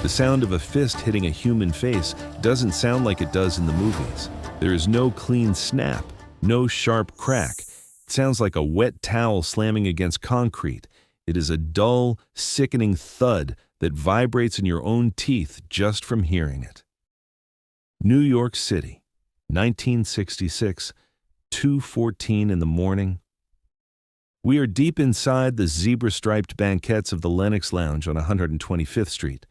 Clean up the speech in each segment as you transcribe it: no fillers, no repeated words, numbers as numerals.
The sound of a fist hitting a human face doesn't sound like it does in the movies. There is no clean snap, no sharp crack. It sounds like a wet towel slamming against concrete. It is a dull, sickening thud that vibrates in your own teeth just from hearing it. New York City, 1966, 2:14 in the morning. We are deep inside the zebra-striped banquettes of the Lenox Lounge on 125th Street.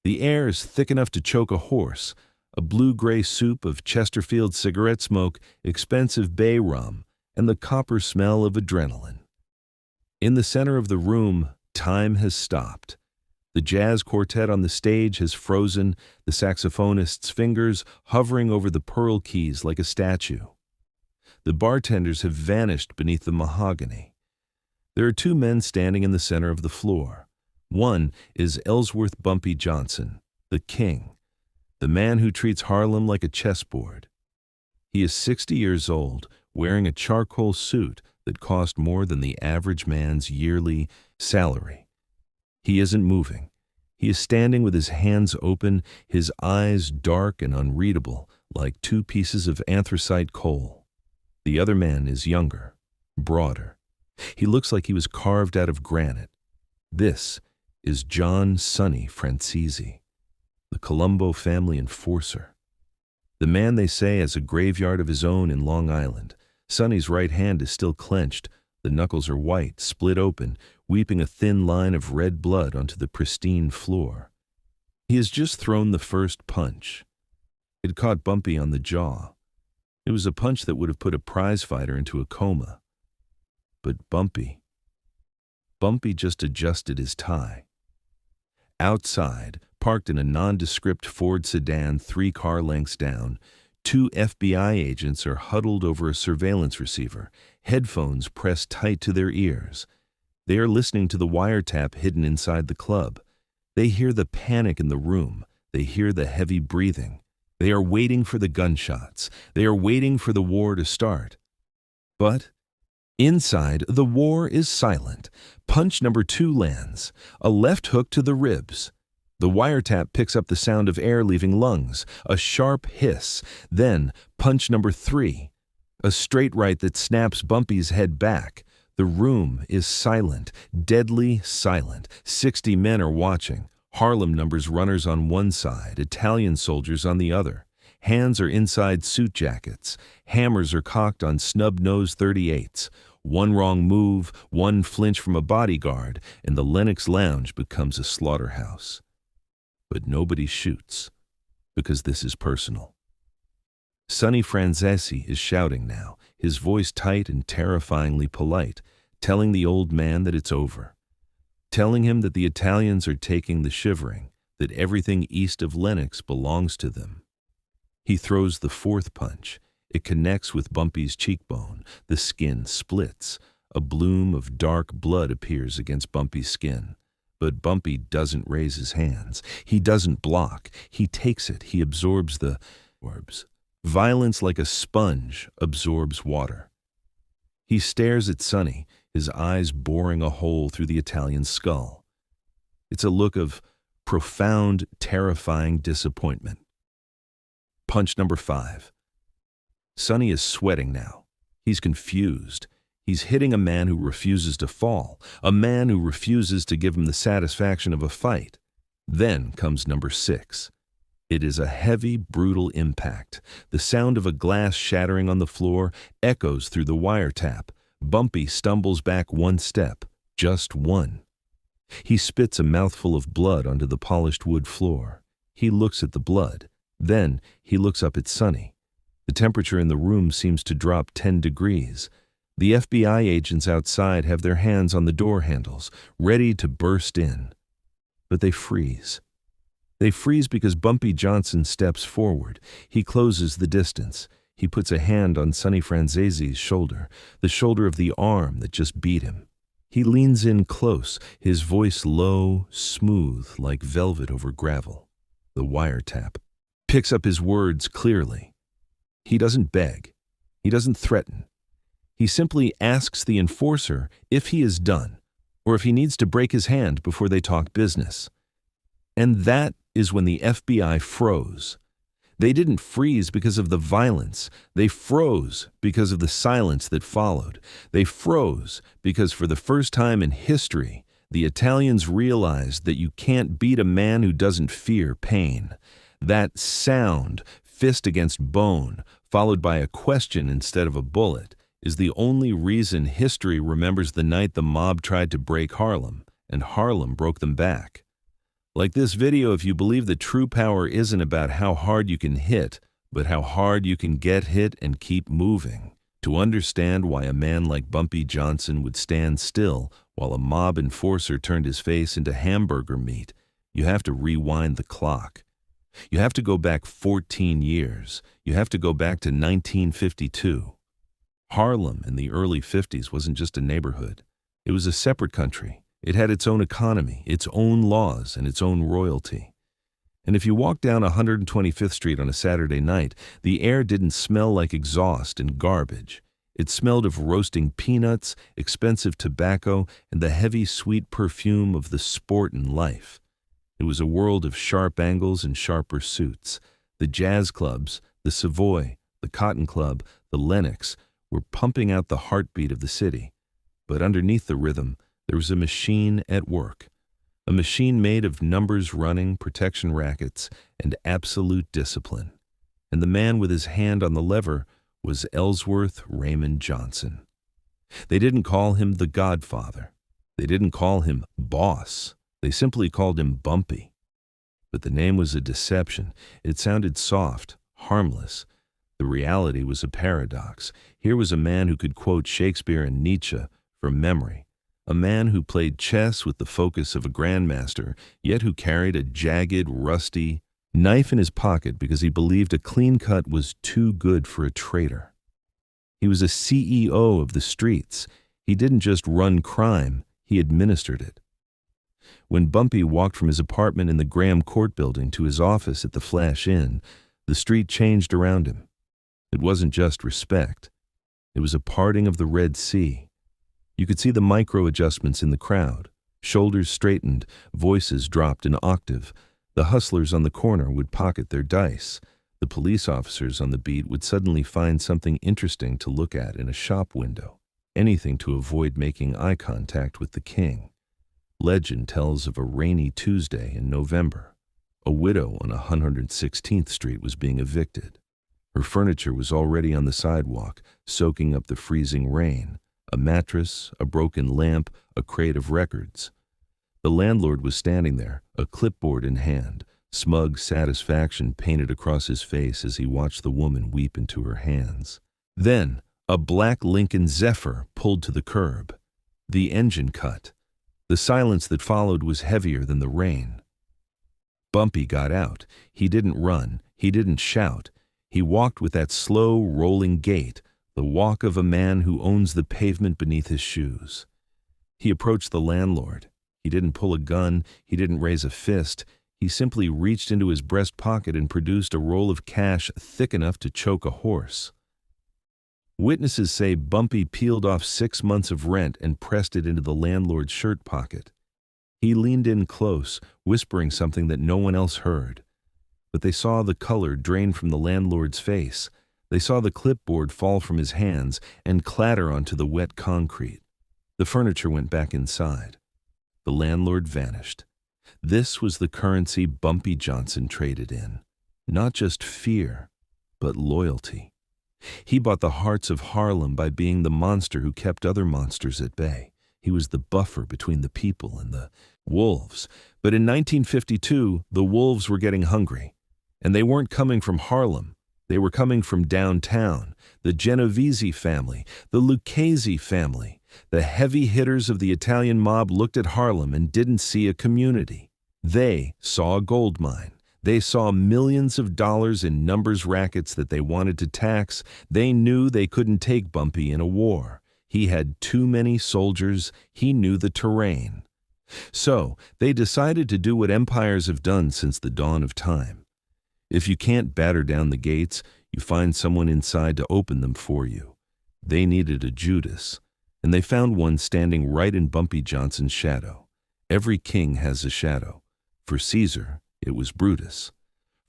The air is thick enough to choke a horse, a blue-gray soup of Chesterfield cigarette smoke, expensive bay rum, and the copper smell of adrenaline. In the center of the room, time has stopped. The jazz quartet on the stage has frozen, the saxophonist's fingers hovering over the pearl keys like a statue. The bartenders have vanished beneath the mahogany. There are two men standing in the center of the floor. One is Ellsworth Bumpy Johnson, the king, the man who treats Harlem like a chessboard. He is 60 years old, wearing a charcoal suit that cost more than the average man's yearly salary. He isn't moving. He is standing with his hands open, his eyes dark and unreadable, like two pieces of anthracite coal. The other man is younger, broader. He looks like he was carved out of granite. This is John Sonny Franzese, the Colombo family enforcer. The man, they say, has a graveyard of his own in Long Island. Sonny's right hand is still clenched. The knuckles are white, split open, weeping a thin line of red blood onto the pristine floor. He has just thrown the first punch. It caught Bumpy on the jaw. It was a punch that would have put a prizefighter into a coma. But Bumpy just adjusted his tie. Outside, parked in a nondescript Ford sedan 3 car lengths down, 2 FBI agents are huddled over a surveillance receiver, headphones pressed tight to their ears. They are listening to the wiretap hidden inside the club. They hear the panic in the room. They hear the heavy breathing. They are waiting for the gunshots. They are waiting for the war to start. But inside, the war is silent. Punch number 2 lands, a left hook to the ribs. The wiretap picks up the sound of air leaving lungs, a sharp hiss. Then, punch number 3, a straight right that snaps Bumpy's head back. The room is silent, deadly silent. 60 men are watching. Harlem numbers runners on one side, Italian soldiers on the other. Hands are inside suit jackets. Hammers are cocked on snub-nosed .38s. One wrong move, one flinch from a bodyguard, and the Lenox Lounge becomes a slaughterhouse. But nobody shoots, because this is personal. Sonny Franzese is shouting now, his voice tight and terrifyingly polite, telling the old man that it's over. Telling him that the Italians are taking the shivering, that everything east of Lenox belongs to them. He throws the 4th punch. It connects with Bumpy's cheekbone. The skin splits. A bloom of dark blood appears against Bumpy's skin. But Bumpy doesn't raise his hands. He doesn't block. He takes it. He absorbs the orbs. Violence, like a sponge, absorbs water. He stares at Sonny, his eyes boring a hole through the Italian's skull. It's a look of profound, terrifying disappointment. Punch number 5. Sonny is sweating now. He's confused. He's hitting a man who refuses to fall, a man who refuses to give him the satisfaction of a fight. Then comes number 6. It is a heavy, brutal impact. The sound of a glass shattering on the floor echoes through the wiretap. Bumpy stumbles back 1 step, just 1. He spits a mouthful of blood onto the polished wood floor. He looks at the blood. Then he looks up at Sonny. The temperature in the room seems to drop 10 degrees. The FBI agents outside have their hands on the door handles, ready to burst in. But they freeze. They freeze because Bumpy Johnson steps forward. He closes the distance. He puts a hand on Sonny Franzese's shoulder, the shoulder of the arm that just beat him. He leans in close, his voice low, smooth, like velvet over gravel. The wiretap picks up his words clearly. He doesn't beg. He doesn't threaten. He simply asks the enforcer if he is done, or if he needs to break his hand before they talk business. And that is when the FBI froze. They didn't freeze because of the violence. They froze because of the silence that followed. They froze because for the first time in history, the Italians realized that you can't beat a man who doesn't fear pain. That sound, fist against bone, followed by a question instead of a bullet, is the only reason history remembers the night the mob tried to break Harlem, and Harlem broke them back. Like this video, if you believe that true power isn't about how hard you can hit, but how hard you can get hit and keep moving. To understand why a man like Bumpy Johnson would stand still while a mob enforcer turned his face into hamburger meat, you have to rewind the clock. You have to go back 14 years. You have to go back to 1952. Harlem in the early 50s wasn't just a neighborhood. It was a separate country. It had its own economy, its own laws, and its own royalty. And if you walked down 125th Street on a Saturday night, the air didn't smell like exhaust and garbage. It smelled of roasting peanuts, expensive tobacco, and the heavy, sweet perfume of the sport and life. It was a world of sharp angles and sharp pursuits. The jazz clubs, the Savoy, the Cotton Club, the Lenox, were pumping out the heartbeat of the city. But underneath the rhythm, there was a machine at work. A machine made of numbers running, protection rackets, and absolute discipline. And the man with his hand on the lever was Ellsworth Raymond Johnson. They didn't call him the Godfather. They didn't call him Boss. They simply called him Bumpy. But the name was a deception. It sounded soft, harmless. The reality was a paradox. Here was a man who could quote Shakespeare and Nietzsche from memory. A man who played chess with the focus of a grandmaster, yet who carried a jagged, rusty knife in his pocket because he believed a clean cut was too good for a traitor. He was a CEO of the streets. He didn't just run crime, he administered it. When Bumpy walked from his apartment in the Graham Court building to his office at the Flash Inn, the street changed around him. It wasn't just respect. It was a parting of the Red Sea. You could see the micro-adjustments in the crowd. Shoulders straightened, voices dropped an octave. The hustlers on the corner would pocket their dice. The police officers on the beat would suddenly find something interesting to look at in a shop window. Anything to avoid making eye contact with the king. Legend tells of a rainy Tuesday in November. A widow on 116th Street was being evicted. Her furniture was already on the sidewalk, soaking up the freezing rain. A mattress, a broken lamp, a crate of records. The landlord was standing there, a clipboard in hand, smug satisfaction painted across his face as he watched the woman weep into her hands. Then, a black Lincoln Zephyr pulled to the curb. The engine cut. The silence that followed was heavier than the rain. Bumpy got out. He didn't run. He didn't shout. He walked with that slow, rolling gait, the walk of a man who owns the pavement beneath his shoes. He approached the landlord. He didn't pull a gun. He didn't raise a fist. He simply reached into his breast pocket and produced a roll of cash thick enough to choke a horse. Witnesses say Bumpy peeled off 6 months of rent and pressed it into the landlord's shirt pocket. He leaned in close, whispering something that no one else heard. But they saw the color drain from the landlord's face. They saw the clipboard fall from his hands and clatter onto the wet concrete. The furniture went back inside. The landlord vanished. This was the currency Bumpy Johnson traded in. Not just fear, but loyalty. He bought the hearts of Harlem by being the monster who kept other monsters at bay. He was the buffer between the people and the wolves. But in 1952, the wolves were getting hungry. And they weren't coming from Harlem. They were coming from downtown, the Genovese family, the Lucchese family. The heavy hitters of the Italian mob looked at Harlem and didn't see a community. They saw a gold mine. They saw millions of dollars in numbers rackets that they wanted to tax. They knew they couldn't take Bumpy in a war. He had too many soldiers. He knew the terrain. So they decided to do what empires have done since the dawn of time. If you can't batter down the gates, you find someone inside to open them for you. They needed a Judas, and they found one standing right in Bumpy Johnson's shadow. Every king has a shadow. For Caesar, It was Brutus.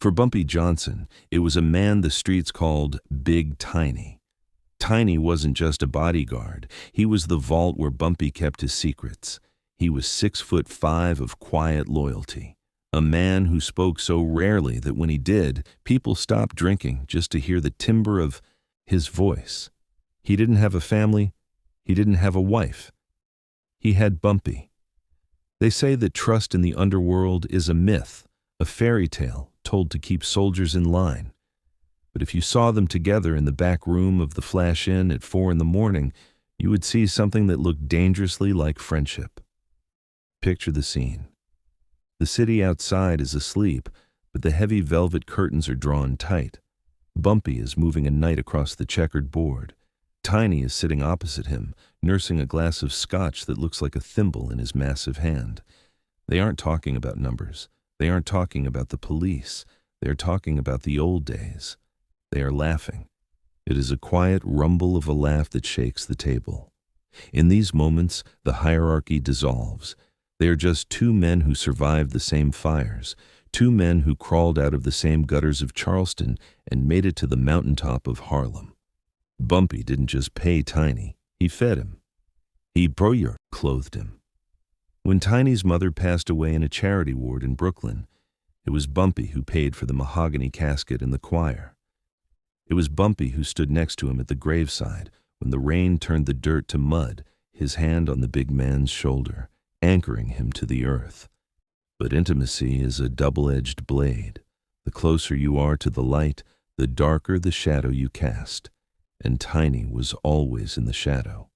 For Bumpy Johnson, it was a man the streets called Big Tiny. Tiny wasn't just a bodyguard. He was the vault where Bumpy kept his secrets. He was 6'5" of quiet loyalty. A man who spoke so rarely that when he did, people stopped drinking just to hear the timbre of his voice. He didn't have a family. He didn't have a wife. He had Bumpy. They say that trust in the underworld is a myth, a fairy tale told to keep soldiers in line. But if you saw them together in the back room of the Flash Inn at 4 a.m, you would see something that looked dangerously like friendship. Picture the scene. The city outside is asleep, but the heavy velvet curtains are drawn tight. Bumpy is moving a knight across the checkered board. Tiny is sitting opposite him, nursing a glass of scotch that looks like a thimble in his massive hand. They aren't talking about numbers. They aren't talking about the police. They are talking about the old days. They are laughing. It is a quiet rumble of a laugh that shakes the table. In these moments, the hierarchy dissolves. They are just two men who survived the same fires, two men who crawled out of the same gutters of Charleston and made it to the mountaintop of Harlem. Bumpy didn't just pay Tiny, he fed him. He clothed him. When Tiny's mother passed away in a charity ward in Brooklyn, it was Bumpy who paid for the mahogany casket and the choir. It was Bumpy who stood next to him at the graveside when the rain turned the dirt to mud, his hand on the big man's shoulder, anchoring him to the earth. But intimacy is a double-edged blade. The closer you are to the light, the darker the shadow you cast. And Tiny was always in the shadow.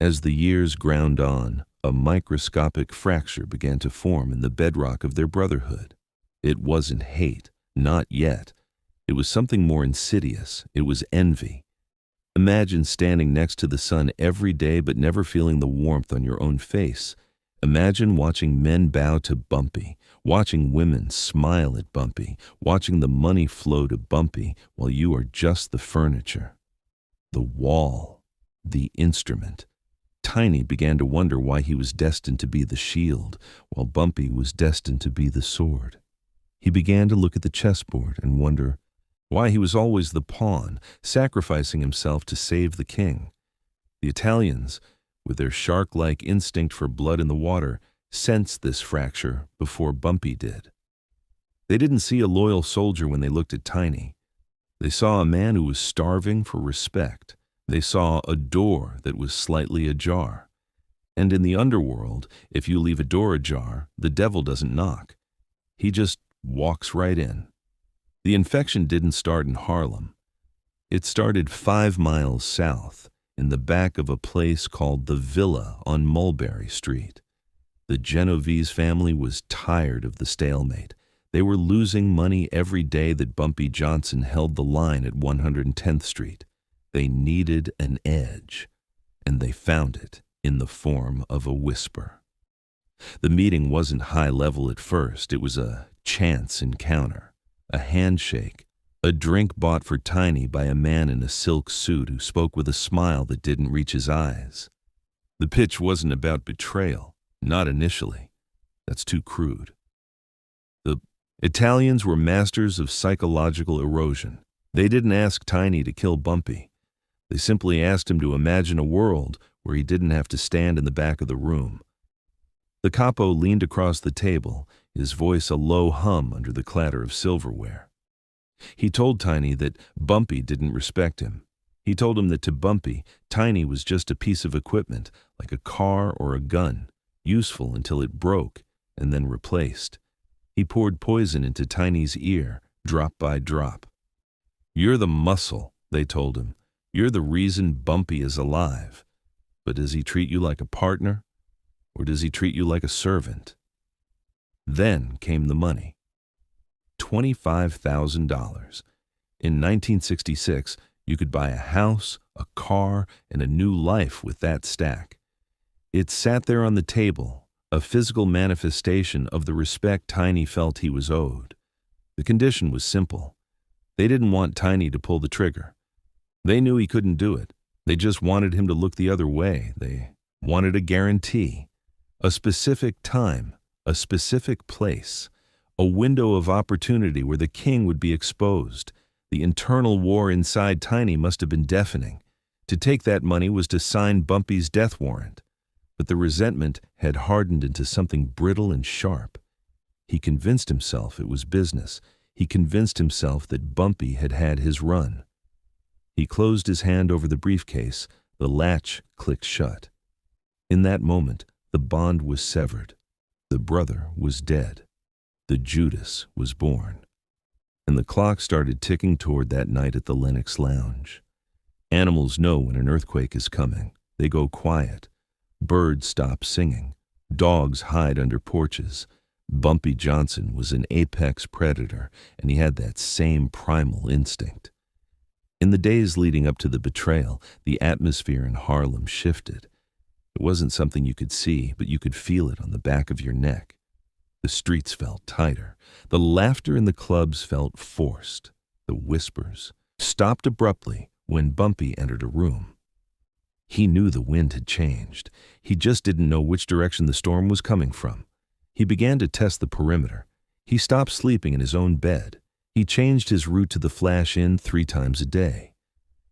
As the years ground on, a microscopic fracture began to form in the bedrock of their brotherhood. It wasn't hate, not yet. It was something more insidious. It was envy. Imagine standing next to the sun every day but never feeling the warmth on your own face. Imagine watching men bow to Bumpy, watching women smile at Bumpy, watching the money flow to Bumpy while you are just the furniture. The wall, the instrument. Tiny began to wonder why he was destined to be the shield, while Bumpy was destined to be the sword. He began to look at the chessboard and wonder why he was always the pawn, sacrificing himself to save the king. The Italians, with their shark-like instinct for blood in the water, sensed this fracture before Bumpy did. They didn't see a loyal soldier when they looked at Tiny. They saw a man who was starving for respect. They saw a door that was slightly ajar. And in the underworld, if you leave a door ajar, the devil doesn't knock. He just walks right in. The infection didn't start in Harlem. It started 5 miles south, in the back of a place called the Villa on Mulberry Street. The Genovese family was tired of the stalemate. They were losing money every day that Bumpy Johnson held the line at 110th Street. They needed an edge, and they found it in the form of a whisper. The meeting wasn't high level at first. It was a chance encounter, a handshake, a drink bought for Tiny by a man in a silk suit who spoke with a smile that didn't reach his eyes. The pitch wasn't about betrayal, not initially. That's too crude. The Italians were masters of psychological erosion. They didn't ask Tiny to kill Bumpy. They simply asked him to imagine a world where he didn't have to stand in the back of the room. The capo leaned across the table, his voice a low hum under the clatter of silverware. He told Tiny that Bumpy didn't respect him. He told him that to Bumpy, Tiny was just a piece of equipment, like a car or a gun, useful until it broke and then replaced. He poured poison into Tiny's ear, drop by drop. "You're the muscle," they told him. "You're the reason Bumpy is alive. But does he treat you like a partner, or does he treat you like a servant?" Then came the money. $25,000. In 1966, you could buy a house, a car, and a new life with that stack. It sat there on the table, a physical manifestation of the respect Tiny felt he was owed. The condition was simple. They didn't want Tiny to pull the trigger. They knew he couldn't do it. They just wanted him to look the other way. They wanted a guarantee, a specific time, a specific place, A window of opportunity where the king would be exposed. The internal war inside Tiny must have been deafening. To take that money was to sign Bumpy's death warrant. But the resentment had hardened into something brittle and sharp. He convinced himself it was business. He convinced himself that Bumpy had had his run. He closed his hand over the briefcase. The latch clicked shut. In that moment, the bond was severed. The brother was dead. The Judas was born. And the clock started ticking toward that night at the Lenox Lounge. Animals know when an earthquake is coming. They go quiet. Birds stop singing. Dogs hide under porches. Bumpy Johnson was an apex predator, and he had that same primal instinct. In the days leading up to the betrayal, the atmosphere in Harlem shifted. It wasn't something you could see, but you could feel it on the back of your neck. The streets felt tighter. The laughter in the clubs felt forced. The whispers stopped abruptly when Bumpy entered a room. He knew the wind had changed. He just didn't know which direction the storm was coming from. He began to test the perimeter. He stopped sleeping in his own bed. He changed his route to the Flash Inn 3 times a day.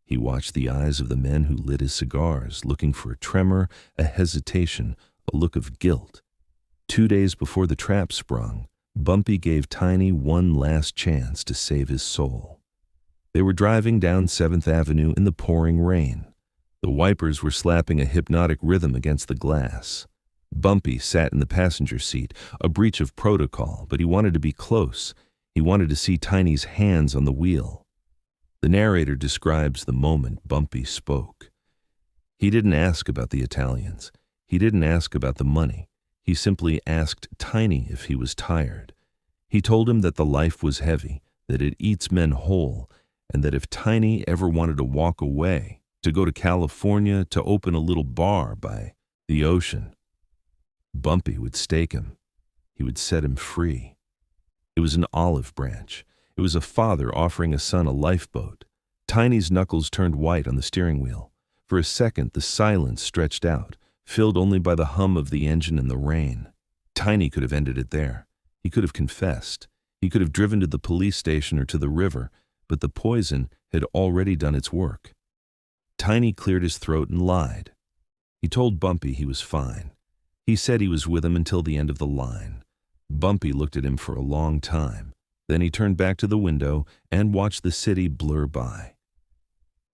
He watched the eyes of the men who lit his cigars, looking for a tremor, a hesitation, a look of guilt. 2 days before the trap sprung, Bumpy gave Tiny one last chance to save his soul. They were driving down 7th Avenue in the pouring rain. The wipers were slapping a hypnotic rhythm against the glass. Bumpy sat in the passenger seat, a breach of protocol, but he wanted to be close. He wanted to see Tiny's hands on the wheel. The narrator describes the moment Bumpy spoke. He didn't ask about the Italians. He didn't ask about the money. He simply asked Tiny if he was tired. He told him that the life was heavy, that it eats men whole, and that if Tiny ever wanted to walk away, to go to California, to open a little bar by the ocean, Bumpy would stake him. He would set him free. It was an olive branch. It was a father offering a son a lifeboat. Tiny's knuckles turned white on the steering wheel. For a second, the silence stretched out, filled only by the hum of the engine and the rain. Tiny could have ended it there. He could have confessed. He could have driven to the police station or to the river, but the poison had already done its work. Tiny cleared his throat and lied. He told Bumpy he was fine. He said he was with him until the end of the line. Bumpy looked at him for a long time. Then he turned back to the window and watched the city blur by.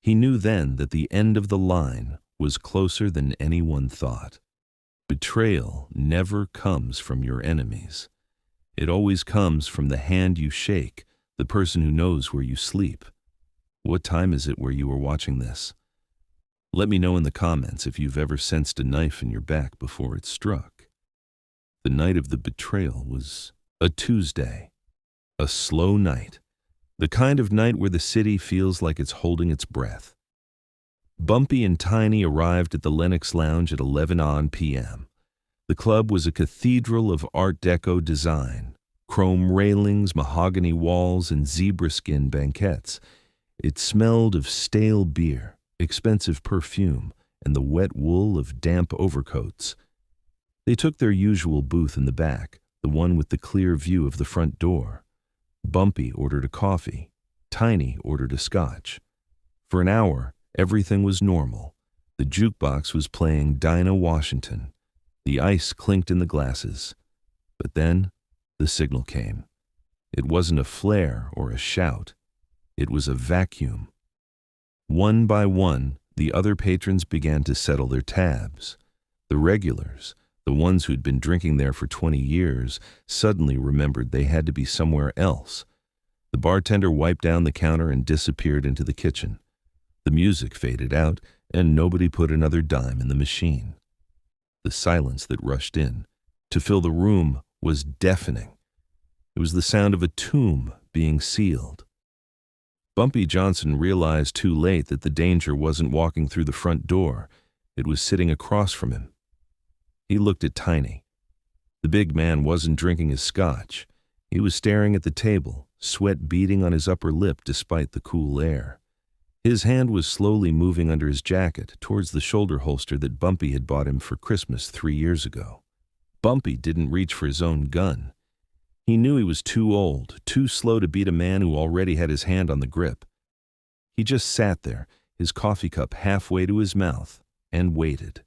He knew then that the end of the line was closer than anyone thought. Betrayal never comes from your enemies. It always comes from the hand you shake, the person who knows where you sleep. What time is it where you are watching this? Let me know in the comments if you've ever sensed a knife in your back before it struck. The night of the betrayal was a Tuesday, a slow night, the kind of night where the city feels like it's holding its breath. Bumpy and Tiny arrived at the Lenox Lounge at 11 p.m. The club was a cathedral of Art Deco design, chrome railings, mahogany walls, and zebra skin banquettes. It smelled of stale beer, expensive perfume, and the wet wool of damp overcoats. They took their usual booth in the back, the one with the clear view of the front door. Bumpy ordered a coffee. Tiny ordered a scotch. For an hour, everything was normal. The jukebox was playing Dinah Washington. The ice clinked in the glasses. But then, the signal came. It wasn't a flare or a shout. It was a vacuum. One by one, the other patrons began to settle their tabs. The regulars, the ones who'd been drinking there for 20 years, suddenly remembered they had to be somewhere else. The bartender wiped down the counter and disappeared into the kitchen. The music faded out, and nobody put another dime in the machine. The silence that rushed in, to fill the room, was deafening. It was the sound of a tomb being sealed. Bumpy Johnson realized too late that the danger wasn't walking through the front door. It was sitting across from him. He looked at Tiny. The big man wasn't drinking his scotch. He was staring at the table, sweat beading on his upper lip despite the cool air. His hand was slowly moving under his jacket towards the shoulder holster that Bumpy had bought him for Christmas 3 years ago. Bumpy didn't reach for his own gun. He knew he was too old, too slow to beat a man who already had his hand on the grip. He just sat there, his coffee cup halfway to his mouth, and waited.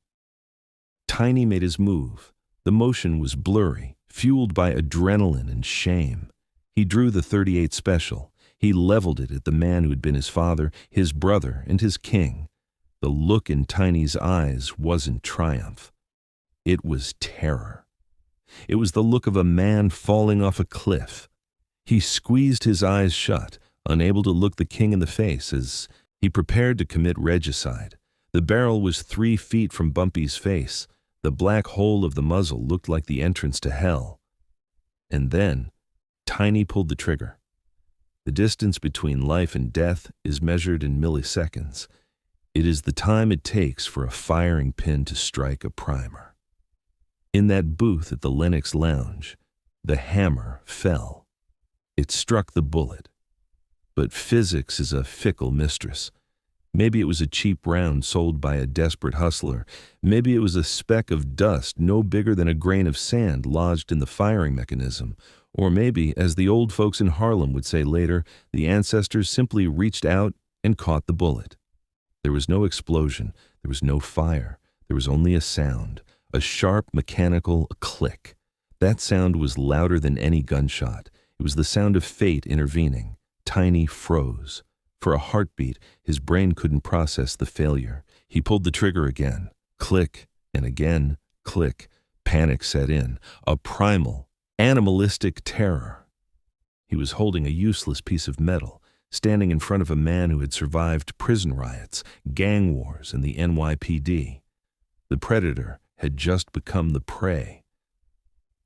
Tiny made his move. The motion was blurry, fueled by adrenaline and shame. He drew the .38 special. He leveled it at the man who had been his father, his brother, and his king. The look in Tiny's eyes wasn't triumph. It was terror. It was the look of a man falling off a cliff. He squeezed his eyes shut, unable to look the king in the face as he prepared to commit regicide. The barrel was 3 feet from Bumpy's face. The black hole of the muzzle looked like the entrance to hell. And then, Tiny pulled the trigger. The distance between life and death is measured in milliseconds. It is the time it takes for a firing pin to strike a primer. In that booth at the Lenox Lounge, the hammer fell. It struck the bullet. But physics is a fickle mistress. Maybe it was a cheap round sold by a desperate hustler. Maybe it was a speck of dust no bigger than a grain of sand lodged in the firing mechanism. Or maybe, as the old folks in Harlem would say later, the ancestors simply reached out and caught the bullet. There was no explosion. There was no fire. There was only a sound, a sharp mechanical click. That sound was louder than any gunshot. It was the sound of fate intervening. Tiny froze. For a heartbeat, his brain couldn't process the failure. He pulled the trigger again. Click, and again, click. Panic set in. A primal, animalistic terror. He was holding a useless piece of metal, standing in front of a man who had survived prison riots, gang wars, and the NYPD. The predator had just become the prey.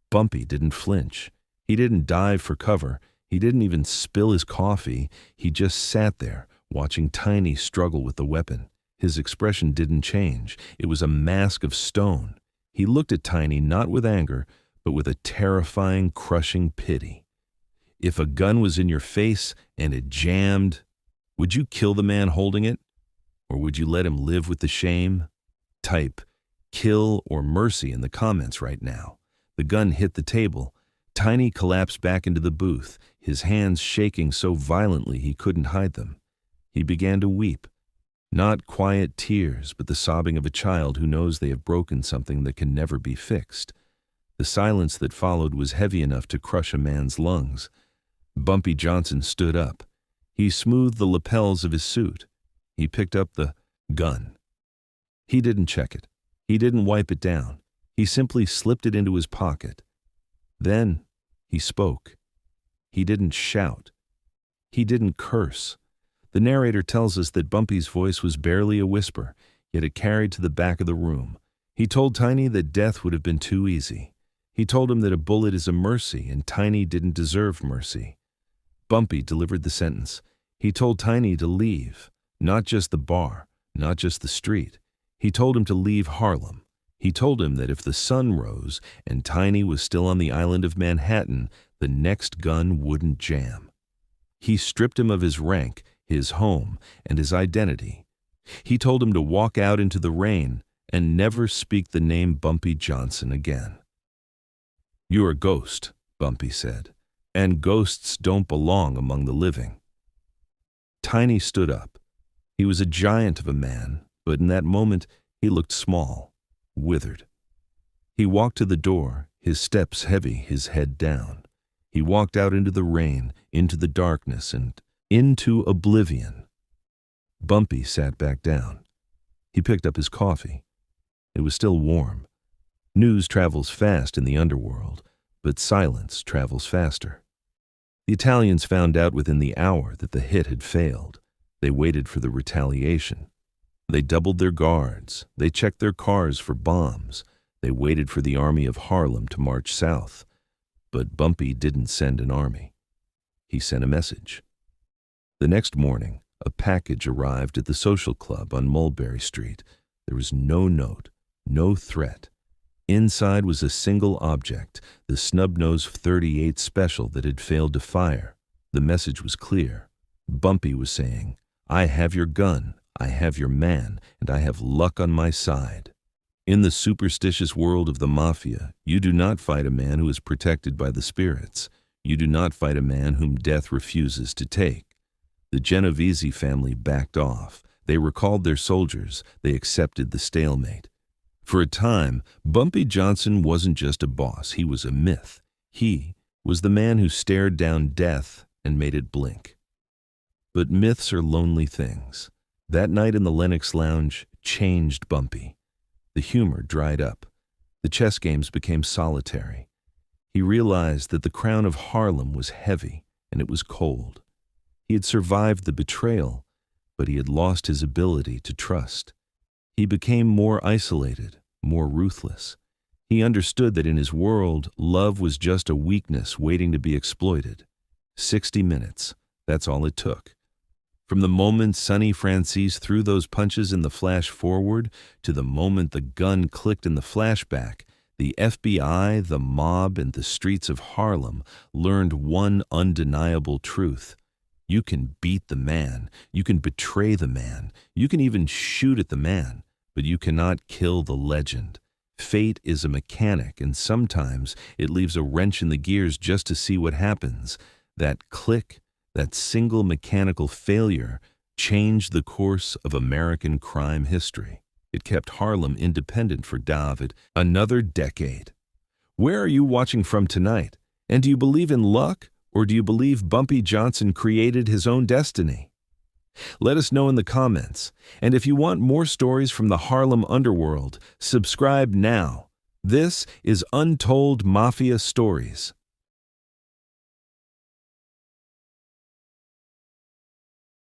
Bumpy didn't flinch. He didn't dive for cover. He didn't even spill his coffee. He just sat there, watching Tiny struggle with the weapon. His expression didn't change. It was a mask of stone. He looked at Tiny not with anger, but with a terrifying, crushing pity. If a gun was in your face and it jammed, would you kill the man holding it? Or would you let him live with the shame? Type kill or mercy in the comments right now. The gun hit the table. Tiny collapsed back into the booth, his hands shaking so violently he couldn't hide them. He began to weep. Not quiet tears, but the sobbing of a child who knows they have broken something that can never be fixed. The silence that followed was heavy enough to crush a man's lungs. Bumpy Johnson stood up. He smoothed the lapels of his suit. He picked up the gun. He didn't check it. He didn't wipe it down. He simply slipped it into his pocket. Then he spoke. He didn't shout. He didn't curse. The narrator tells us that Bumpy's voice was barely a whisper, yet it carried to the back of the room. He told Tiny that death would have been too easy. He told him that a bullet is a mercy and Tiny didn't deserve mercy. Bumpy delivered the sentence. He told Tiny to leave, not just the bar, not just the street. He told him to leave Harlem. He told him that if the sun rose and Tiny was still on the island of Manhattan, the next gun wouldn't jam. He stripped him of his rank, his home, and his identity. He told him to walk out into the rain and never speak the name Bumpy Johnson again. "You're a ghost," Bumpy said, "and ghosts don't belong among the living." Tiny stood up. He was a giant of a man, but in that moment he looked small, withered. He walked to the door, his steps heavy, his head down. He walked out into the rain, into the darkness, and into oblivion. Bumpy sat back down. He picked up his coffee. It was still warm. News travels fast in the underworld, but silence travels faster. The Italians found out within the hour that the hit had failed. They waited for the retaliation. They doubled their guards. They checked their cars for bombs. They waited for the army of Harlem to march south. But Bumpy didn't send an army. He sent a message. The next morning, a package arrived at the social club on Mulberry Street. There was no note, no threat. Inside was a single object, the snub-nose .38 special that had failed to fire. The message was clear. Bumpy was saying, "I have your gun, I have your man, and I have luck on my side." In the superstitious world of the mafia, you do not fight a man who is protected by the spirits. You do not fight a man whom death refuses to take. The Genovese family backed off. They recalled their soldiers. They accepted the stalemate. For a time, Bumpy Johnson wasn't just a boss. He was a myth. He was the man who stared down death and made it blink. But myths are lonely things. That night in the Lenox Lounge changed Bumpy. The humor dried up. The chess games became solitary. He realized that the crown of Harlem was heavy and it was cold. He had survived the betrayal, but he had lost his ability to trust. He became more isolated, more ruthless. He understood that in his world, love was just a weakness waiting to be exploited. 60 minutes, that's all it took. From the moment Sonny Franzese threw those punches in the flash forward to the moment the gun clicked in the flashback, the FBI, the mob, and the streets of Harlem learned one undeniable truth. You can beat the man, you can betray the man, you can even shoot at the man, but you cannot kill the legend. Fate is a mechanic, and sometimes it leaves a wrench in the gears just to see what happens. That click, that single mechanical failure, changed the course of American crime history. It kept Harlem independent for David another decade. Where are you watching from tonight? And do you believe in luck, or do you believe Bumpy Johnson created his own destiny? Let us know in the comments. And if you want more stories from the Harlem underworld, subscribe now. This is Untold Mafia Stories.